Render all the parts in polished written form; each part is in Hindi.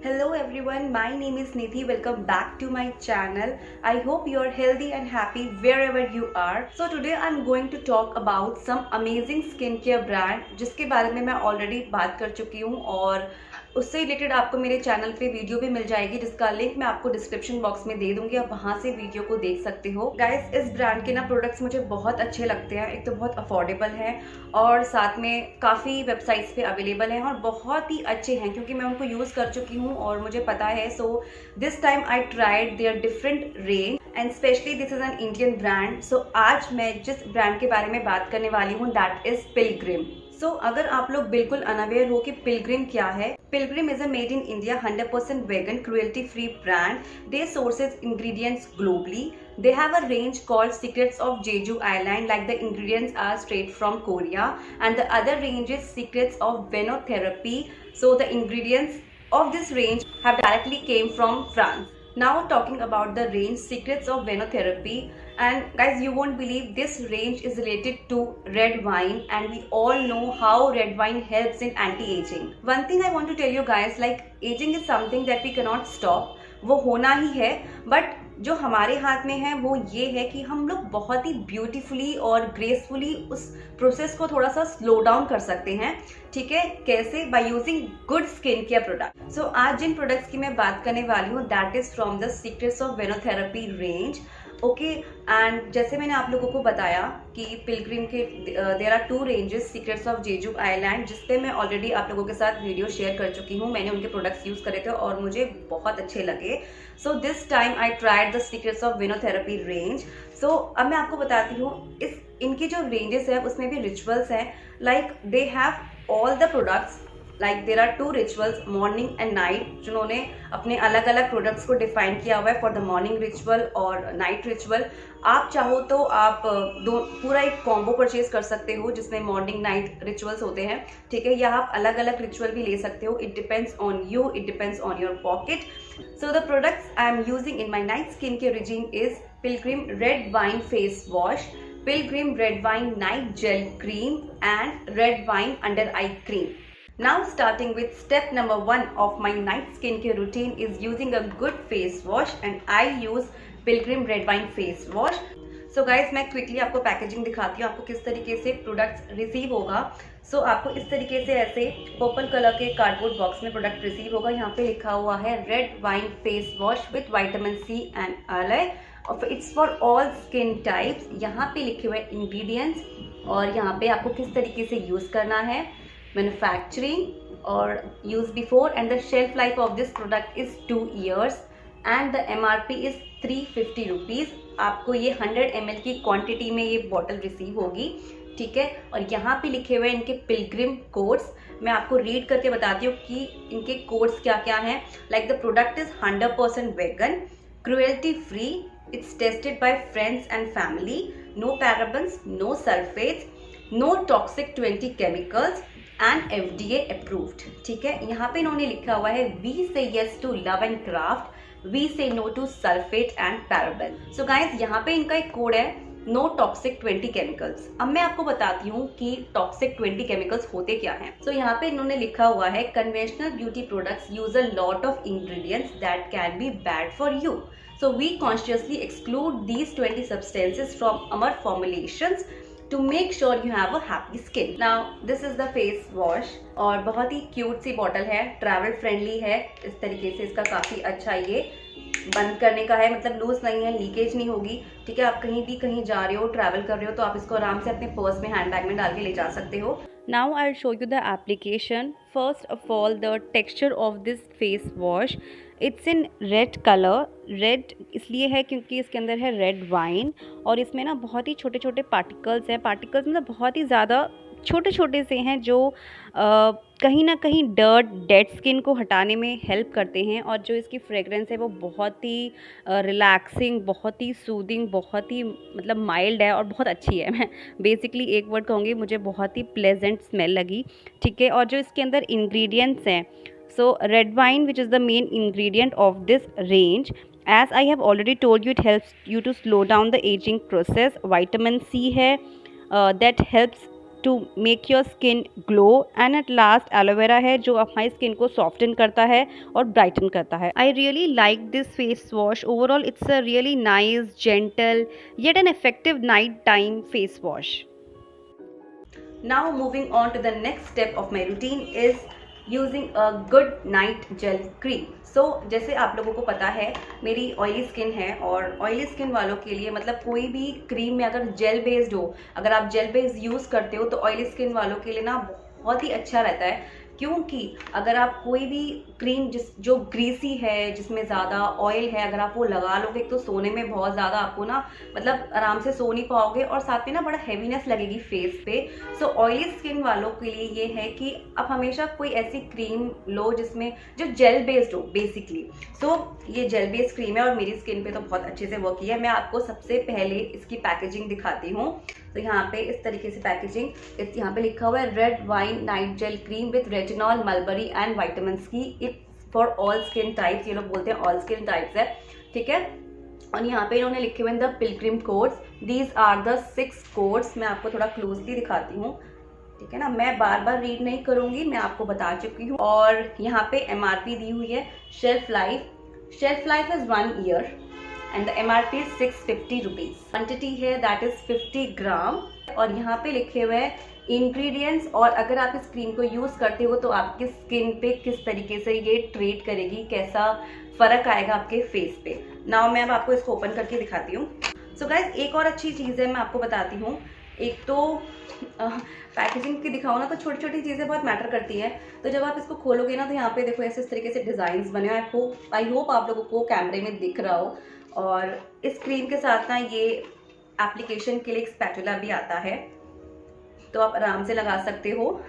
Hello everyone, my name is Nidhi. Welcome back to my channel. I hope you are healthy and happy wherever you are. So today I'm going to talk about some amazing skincare brand जिसके बारे में मैं ऑलरेडी बात कर चुकी हूँ और उससे रिलेटेड आपको मेरे चैनल पे वीडियो भी मिल जाएगी जिसका लिंक मैं आपको डिस्क्रिप्शन बॉक्स में दे दूंगी, आप वहां से वीडियो को देख सकते हो। गाइस, इस ब्रांड के ना प्रोडक्ट्स मुझे बहुत अच्छे लगते हैं। एक तो बहुत अफोर्डेबल है और साथ में काफ़ी वेबसाइट्स पे अवेलेबल हैं और बहुत ही अच्छे हैं क्योंकि मैं उनको यूज़ कर चुकी हूँ और मुझे पता है। So this time I tried there different range and specially this is an Indian brand. सो आज मैं जिस ब्रांड के बारे में बात करने वाली हूँ दैट इज़ पिलग्रिम। अगर आप लोग बिल्कुल अनअवेयर हो कि पिलग्रिम क्या है, Pilgrim is a made in India 100% vegan cruelty free brand. They sources ingredients globally. They have a range called Secrets of Jeju Island, like the ingredients are straight from Korea, and the other range is Secrets of Venotherapy. So the ingredients of this range have directly came from France. Now talking about the range Secrets of Venotherapy, and guys, you won't believe this range is related to red wine, and we all know how red wine helps in anti-aging. One thing I want to tell you guys, like aging is something that we cannot stop, वो होना ही है, बट जो हमारे हाथ में है वो ये है कि हम लोग बहुत ही ब्यूटीफुली और ग्रेसफुली उस प्रोसेस को थोड़ा सा स्लो डाउन कर सकते हैं। ठीक है, कैसे? By using good skin care product. आज जिन प्रोडक्ट्स की मैं बात करने वाली हूँ that is from the secrets of vinotherapy range. Okay, and जैसे मैंने आप लोगों को बताया कि पिलग्रिम के there are 2 ranges, secrets of Jeju island, जिस पे मैं ऑलरेडी आप लोगों के साथ वीडियो शेयर कर चुकी हूँ। मैंने उनके प्रोडक्ट्स यूज़ करे थे और मुझे बहुत अच्छे लगे। So this time I tried the secrets of vinotherapy range. अब मैं आपको बताती हूँ इस इनकी जो रेंजेस है उसमें भी रिचुअल्स हैं। Like they have all the products, like there are 2 rituals, morning and night, जिन्होंने अपने अलग अलग प्रोडक्ट्स को डिफाइन किया हुआ है फॉर द मॉर्निंग रिचुअल और नाइट रिचुअल। आप चाहो तो आप पूरा एक कॉम्बो परचेज कर सकते हो जिसमें मॉर्निंग नाइट रिचुअल्स होते हैं। ठीक है, या आप अलग अलग रिचुअल भी ले सकते हो। It depends on you, it depends on your pocket. So the products I am using in my night skin care regime is Pilgrim Red Wine Face Wash, Pilgrim Red Wine Night Gel Cream and Red Wine Under Eye Cream. Now starting with step number 1 of my night skincare routine is using a good face wash, and I use Pilgrim Red Wine Face Wash. So guys, मैं क्विकली आपको पैकेजिंग दिखाती हूँ आपको किस तरीके से प्रोडक्ट रिसीव होगा। आपको इस तरीके से ऐसे पर्पल कलर के कार्डबोर्ड बॉक्स में प्रोडक्ट रिसीव होगा। यहाँ पे लिखा हुआ है red wine face wash with vitamin C and LI और it's for all skin types. यहाँ पे लिखे हुए इंग्रेडिएंट्स और यहाँ पे आपको किस तरीके से यूज़ करना है, manufacturing or used before, and the shelf life of this product is 2 years and the MRP is 350 rupees। आपको ये 100 ml की क्वांटिटी में ये बॉटल रिसीव होगी। ठीक है, और यहाँ पे लिखे हुए इनके पिलग्रिम कोड्स, मैं आपको रीड करके बताती हूँ कि इनके कोड्स क्या क्या हैं। Like the product is 100% vegan, cruelty free, it's tested by friends and family, no parabens, no sulphates, no toxic 20 chemicals and FDA approved. ठीक है, यहाँ पे इन्होंने लिखा हुआ है we say yes to love and craft, we say no to sulphate and paraben. So guys, यहाँ पे इनका एक कोड है नो टॉक्सिक 20 केमिकल्स। अब मैं आपको बताती हूँ कि टॉक्सिक 20 केमिकल्स होते क्या हैं। यहाँ पे इन्होंने लिखा हुआ है conventional beauty products use a lot of ingredients that can be bad for you, so we consciously exclude these 20 substances from our formulations to make sure you have a happy skin. Now this is the face wash और बहुत ही क्यूट सी बॉटल है, ट्रैवल फ्रेंडली है। इस तरीके से इसका काफ़ी अच्छा ये बंद करने का है, मतलब लूज नहीं है, लीकेज नहीं होगी। ठीक है, आप कहीं भी कहीं जा रहे हो, ट्रैवल कर रहे हो तो आप इसको आराम से अपने पर्स में, हैंड बैग में डाल के ले जा सकते हो। Now I'll show you the application. First of all, the texture of this face wash, it's in red color. Red इसलिए है क्योंकि इसके अंदर है रेड वाइन और इसमें ना बहुत ही छोटे छोटे पार्टिकल्स हैं। पार्टिकल्स मतलब बहुत ही ज़्यादा छोटे छोटे से हैं जो कहीं ना कहीं डर्ट, डेड स्किन को हटाने में हेल्प करते हैं। और जो इसकी फ्रेगरेंस है वो बहुत ही रिलैक्सिंग, बहुत ही सूदिंग, बहुत ही मतलब माइल्ड है और बहुत अच्छी है। मैं बेसिकली एक वर्ड कहूँगी, मुझे बहुत ही प्लेजेंट स्मेल लगी। ठीक है, और जो इसके अंदर इंग्रेडिएंट्स हैं, so red wine which is the main ingredient of this range. As I have already told you, it helps you to slow down the aging process. Vitamin C है that helps to make your skin glow. And at last aloe vera है जो हमारी स्किन को सॉफ्टन करता है और ब्राइटन करता है। I really like this face wash. Overall it's a really nice, gentle yet an effective night time face wash. Now moving on to the next step of my routine is using a good night gel cream. So जैसे आप लोगों को पता है मेरी ऑयली स्किन है, और ऑयली स्किन वालों के लिए मतलब कोई भी क्रीम में अगर जेल बेस्ड हो, अगर आप जेल बेस्ड यूज़ करते हो तो ऑयली स्किन वालों के लिए ना बहुत ही अच्छा रहता है। क्योंकि अगर आप कोई भी क्रीम जो ग्रीसी है, जिसमें ज़्यादा ऑयल है, अगर आप वो लगा लोगे तो सोने में बहुत ज़्यादा आपको ना मतलब आराम से सो नहीं पाओगे, और साथ में ना बड़ा हैवीनेस लगेगी फेस पे। सो ऑयली स्किन वालों के लिए ये है कि आप हमेशा कोई ऐसी क्रीम लो जिसमें जो जेल बेस्ड हो बेसिकली। सो ये जेल बेस्ड क्रीम है और मेरी स्किन पे तो बहुत अच्छे से वर्क किया है। मैं आपको सबसे पहले इसकी पैकेजिंग दिखाती हूँ। तो यहाँ पे इस तरीके से पैकेजिंग, यहाँ पे लिखा हुआ है red wine night gel cream with retinol, mulberry and vitamin C, it's for all skin types. ये लोग बोलते हैं ऑल स्किन टाइप्स है, ठीक है। और यहाँ पे इन्होंने लिखे हुए the pilgrim codes, these are the 6 codes. मैं आपको थोड़ा क्लोजली दिखाती हूँ, ठीक है ना। मैं बार बार रीड नहीं करूँगी, मैं आपको बता चुकी हूँ। और यहाँ पे MRP दी हुई है। Shelf life is 1 year and the MRP is 650 rupees. Quantity है that is 50 ग्राम। और यहाँ पे लिखे हुए हैं इंग्रेडिएंट्स, और अगर आप इस क्रीम को यूज़ करते हो तो आपकी स्किन पे किस तरीके से ये ट्रीट करेगी, कैसा फ़र्क आएगा आपके फेस पे। नाउ मैं अब आपको इसको ओपन करके दिखाती हूँ। सो गाइज एक और अच्छी चीज़ है, मैं आपको बताती हूँ। एक तो पैकेजिंग की दिखाओ ना तो छोटी छोटी चीज़ें बहुत मैटर करती हैं। तो जब आप इसको खोलोगे ना तो यहाँ पे देखो ऐसे इस तरीके से डिज़ाइंस बने हैं। आई होप आप लोगों को कैमरे में दिख रहा हो। और इस क्रीम के साथ ना ये एप्लीकेशन के लिए एक स्पैटुला भी आता है, तो आप आराम से लगा सकते हो।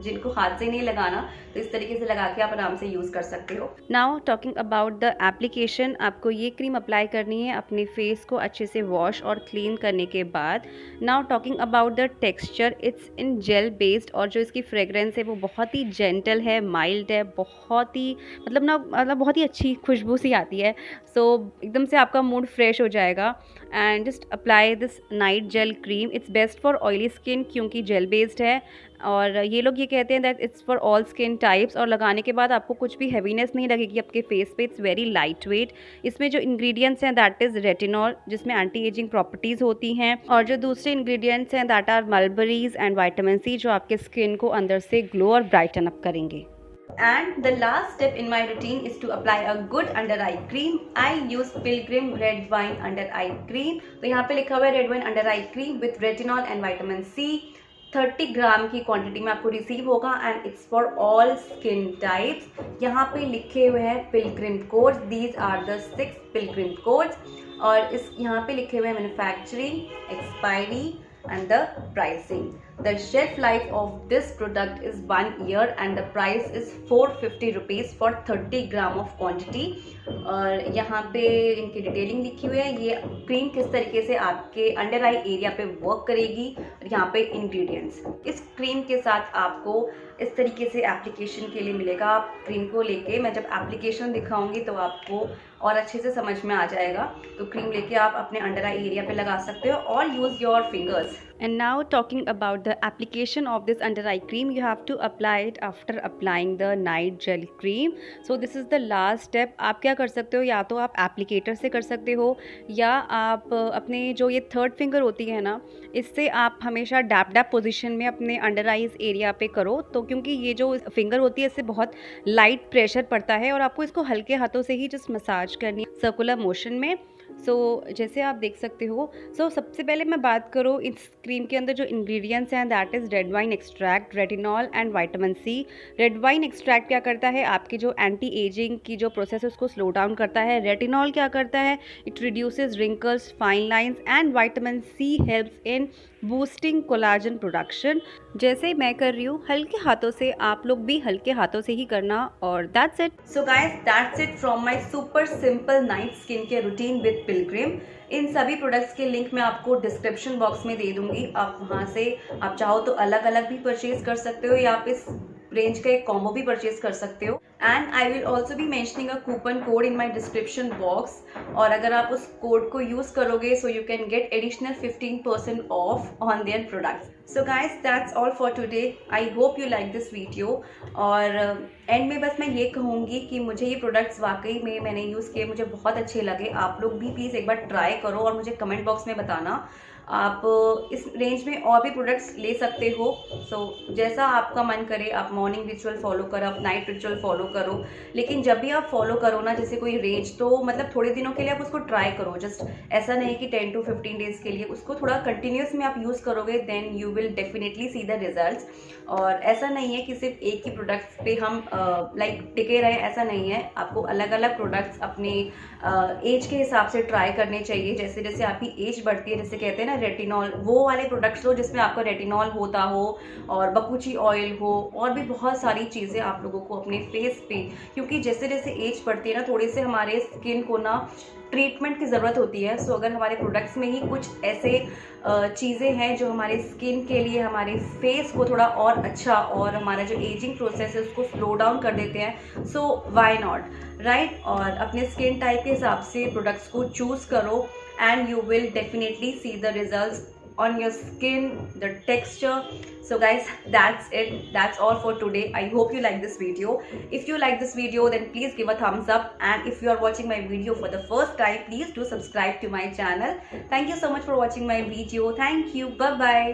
जिनको हाथ से नहीं लगाना तो इस तरीके से लगा के आप आराम से यूज़ कर सकते हो। Now talking about the application, आपको ये क्रीम अप्लाई करनी है अपने फेस को अच्छे से वॉश और क्लीन करने के बाद। Now talking about the texture, it's in gel based, और जो इसकी फ्रेगरेंस है वो बहुत ही जेंटल है, माइल्ड है, बहुत ही मतलब बहुत ही अच्छी खुशबू सी आती है। सो एकदम से आपका मूड फ्रेश हो जाएगा। And just apply this night gel cream. It's best for oily skin क्योंकि जेल बेस्ड है, और ये लोग ये कहते हैं that it's for all skin types. और लगाने के बाद आपको कुछ भी हैवीनेस नहीं लगेगी आपके फेस पे। It's very light weight. इसमें जो इंग्रेडिएंट्स हैं दैट इज़ रेटिनॉल, जिसमें एंटी एजिंग प्रॉपर्टीज़ होती हैं, और जो दूसरे इंग्रेडिएंट्स हैं that are mulberries and vitamin C, जो आपके स्किन को अंदर से ग्लो और ब्राइटन अप करेंगे। And the last step in my routine is to apply a good under eye cream. I use Pilgrim Red Wine Under Eye Cream. तो यहाँ पे लिखा हुआ है Red Wine Under Eye Cream with retinol and vitamin C. 30 ग्राम की क्वांटिटी में आपको रिसीव होगा and it's for all skin types. यहाँ पे लिखे हुए हैं pilgrim codes, these are the 6 pilgrim codes. और इस यहाँ पे लिखे हुए हैं manufacturing, expiry and the pricing. The shelf life of this product is 1 year and the price is 450 rupees for 30 gram of quantity. और यहाँ पे इनकी डिटेलिंग लिखी हुई है, ये क्रीम किस तरीके से आपके अंडर आई एरिया पे वर्क करेगी। और यहाँ पे इंग्रेडिएंट्स, इस क्रीम के साथ आपको इस तरीके से एप्लीकेशन के लिए मिलेगा। आप क्रीम को लेके, मैं जब एप्लीकेशन दिखाऊंगी तो आपको और अच्छे से समझ में आ जाएगा। तो क्रीम लेके आप अपने अंडर आई एरिया पे लगा सकते हो और use your fingers. And now talking about the application of this under eye cream, you have to apply it after applying the night gel cream. So this is the last step. आप क्या कर सकते हो, या तो आप एप्लीकेटर से कर सकते हो, या आप अपने जो ये थर्ड फिंगर होती है ना, इससे आप हमेशा डैप डैप पोजीशन में अपने अंडर आइज एरिया पे करो। तो क्योंकि ये जो फिंगर होती है इससे बहुत लाइट प्रेशर पड़ता है, और आपको इसको हल्के हाथों से ही जस्ट मसाज करनी है सर्कुलर मोशन में। सो जैसे आप देख सकते हो। सबसे पहले मैं बात करूँ इस क्रीम के अंदर जो इंग्रेडिएंट्स हैं that is red wine extract, retinol and vitamin C. Red wine extract क्या करता है, आपकी जो एंटी एजिंग की जो प्रोसेस है उसको स्लो डाउन करता है। रेटिनॉल क्या करता है, it reduces wrinkles, fine lines, and vitamin C helps in boosting collagen production. जैसे मैं कर रही हूँ हल्के हाथों से, आप लोग भी हल्के हाथों से ही करना। और that's it. So guys that's it from my super simple night skin care routine with Pilgrim. इन सभी प्रोडक्ट्स के लिंक मैं आपको डिस्क्रिप्शन बॉक्स में दे दूंगी। आप वहाँ से आप चाहो तो अलग अलग भी परचेज कर सकते हो, या आप इस रेंज का एक कॉम्बो भी परचेज कर सकते हो। And I will also be mentioning a coupon code in my description box, और अगर आप उस कोड को यूज करोगे so you can get additional 15% of on their products. So guys that's all for today, I hope you like this video. और एंड में बस मैं ये कहूँगी कि मुझे ये प्रोडक्ट्स वाकई में मैंने यूज़ किए, मुझे बहुत अच्छे लगे। आप लोग भी प्लीज़ एक बार ट्राई करो और मुझे कमेंट बॉक्स में बताना। आप इस रेंज में और भी प्रोडक्ट्स ले सकते हो। सो जैसा आपका मन करे, आप मॉर्निंग रिचुअल फॉलो करो, आप नाइट रिचुअल फॉलो करो, लेकिन जब भी आप फॉलो करो ना जैसे कोई रेंज, तो मतलब थोड़े दिनों के लिए आप उसको ट्राई करो। जस्ट ऐसा नहीं कि 10 to 15 डेज के लिए, उसको थोड़ा कंटिन्यूस में आप यूज़ करोगे, then you will definitely see the results. और ऐसा नहीं है कि सिर्फ एक ही प्रोडक्ट्स पे हम लाइक टिके रहे, ऐसा नहीं है। आपको अलग अलग प्रोडक्ट्स अपने एज के हिसाब से ट्राई करने चाहिए। जैसे जैसे आपकी एज बढ़ती है, जैसे कहते हैं ना रेटिनॉल, वो वाले प्रोडक्ट्स लो जिसमें आपका रेटिनॉल होता हो, और बकुची ऑयल हो, और भी बहुत सारी चीज़ें आप लोगों को अपने फेस पे, क्योंकि जैसे जैसे एज बढ़ती है ना, थोड़े से हमारे स्किन को ना ट्रीटमेंट की ज़रूरत होती है। सो अगर हमारे प्रोडक्ट्स में ही कुछ ऐसे चीज़ें हैं जो हमारे स्किन के लिए, हमारे फेस को थोड़ा और अच्छा, और हमारा जो एजिंग प्रोसेस है उसको स्लो डाउन कर देते हैं, सो व्हाई नॉट, राइट। और अपने स्किन टाइप के हिसाब से प्रोडक्ट्स को चूज़ करो, and you will definitely see the results on your skin, the texture. So guys, that's it, that's all for today. I hope you like this video. If you like this video, then please give a thumbs up, and if you are watching my video for the first time, please do subscribe to my channel. Thank you so much for watching my video. Thank you, bye bye.